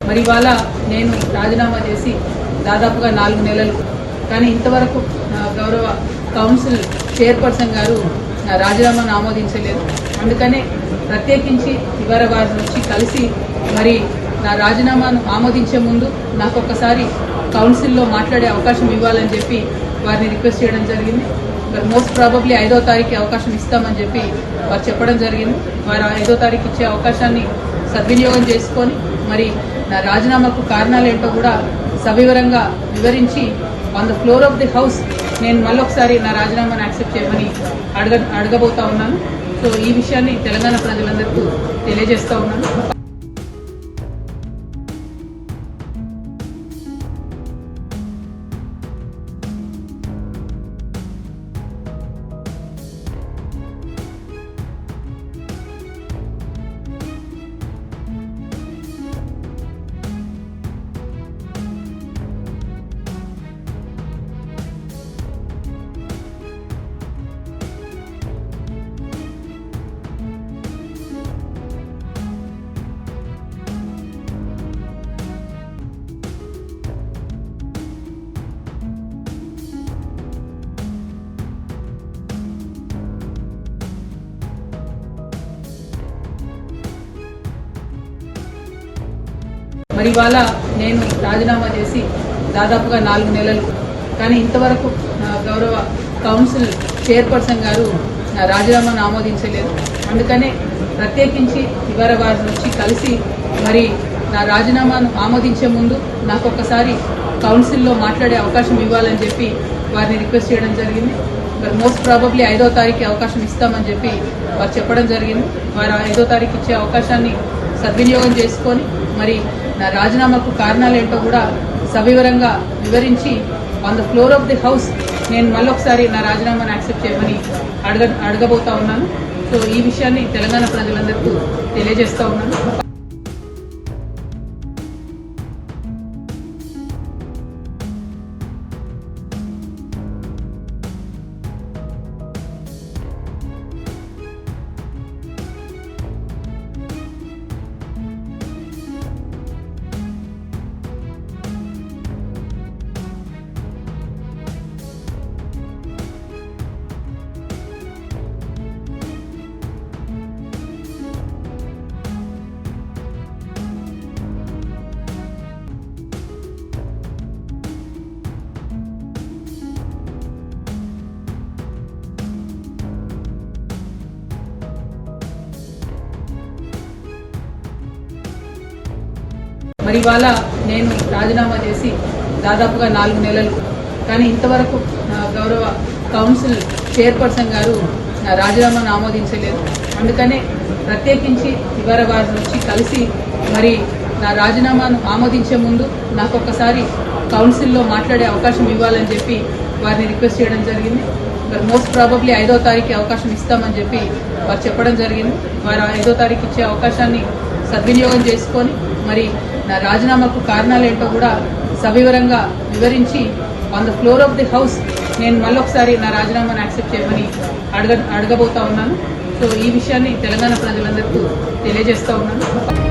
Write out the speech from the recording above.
మరి ఇవాళ నేను రాజీనామా చేసి దాదాపుగా 4 నెలలు, కానీ ఇంతవరకు గౌరవ కౌన్సిల్ చైర్పర్సన్ గారు నా రాజీనామాను ఆమోదించలేదు. అందుకనే ప్రత్యేకించి ఇవాళ వారి నుంచి కలిసి మరి నా రాజీనామాను ఆమోదించే ముందు నాకు ఒక్కసారి కౌన్సిల్లో మాట్లాడే అవకాశం ఇవ్వాలని చెప్పి వారిని రిక్వెస్ట్ చేయడం జరిగింది. మరి మోస్ట్ ప్రాబబ్లీ 5వ తారీఖు అవకాశం ఇస్తామని చెప్పి వారు చెప్పడం జరిగింది. వారు 5వ తారీఖు ఇచ్చే అవకాశాన్ని సద్వినియోగం చేసుకొని మరి నా రాజీనామాకు కారణాలు ఏంటో కూడా సవివరంగా వివరించి on the floor of the house నేను మళ్ళొకసారి నా రాజీనామాను యాక్సెప్ట్ చేయమని అడగబోతా ఉన్నాను. సో ఈ విషయాన్ని తెలంగాణ ప్రజలందరికీ తెలియజేస్తా ఉన్నాను. మరి ఇవాళ నేను రాజీనామా చేసి దాదాపుగా 4 నెలలు, కానీ ఇంతవరకు గౌరవ కౌన్సిల్ చైర్పర్సన్ గారు నా రాజీనామాను ఆమోదించలేదు. అందుకనే ప్రత్యేకించి ఇవాళ వారి నుంచి కలిసి మరి నా రాజీనామాను ఆమోదించే ముందు నాకు ఒక్కసారి కౌన్సిల్లో మాట్లాడే అవకాశం ఇవ్వాలని చెప్పి వారిని రిక్వెస్ట్ చేయడం జరిగింది. మరి మోస్ట్ ప్రాబబ్లీ 5వ తారీఖు అవకాశం ఇస్తామని చెప్పి వారు చెప్పడం జరిగింది. వారు 5వ తారీఖు ఇచ్చే అవకాశాన్ని సద్వినియోగం చేసుకొని మరి నా రాజీనామాకు కారణాలు ఏంటో కూడా సవివరంగా వివరించి on the floor of the house నేను మళ్ళొకసారి నా రాజీనామాను యాక్సెప్ట్ చేయమని అడగబోతా ఉన్నాను. సో ఈ విషయాన్ని తెలంగాణ ప్రజలందరికీ తెలియజేస్తా ఉన్నాను. మరి ఇవాళ నేను రాజీనామా చేసి దాదాపుగా 4 నెలలు, కానీ ఇంతవరకు గౌరవ కౌన్సిల్ చైర్పర్సన్ గారు నా రాజీనామాను ఆమోదించలేదు. అందుకనే ప్రత్యేకించి ఇవాళ వారి నుంచి కలిసి మరి నా రాజీనామాను ఆమోదించే ముందు నాకు ఒక్కసారి కౌన్సిల్లో మాట్లాడే అవకాశం ఇవ్వాలని చెప్పి వారిని రిక్వెస్ట్ చేయడం జరిగింది. మరి మోస్ట్ ప్రాబబ్లీ 5వ తారీఖు అవకాశం ఇస్తామని చెప్పి వారు చెప్పడం జరిగింది. వారు 5వ తారీఖు ఇచ్చే అవకాశాన్ని సద్వినియోగం చేసుకొని మరి నా రాజీనామాకు కారణాలు ఏంటో కూడా సవివరంగా వివరించి on the floor of the house నేను మళ్ళొకసారి నా రాజీనామాను యాక్సెప్ట్ చేయమని అడగబోతా ఉన్నాను. సో ఈ విషయాన్ని తెలంగాణ ప్రజలందరికీ తెలియజేస్తా ఉన్నాను.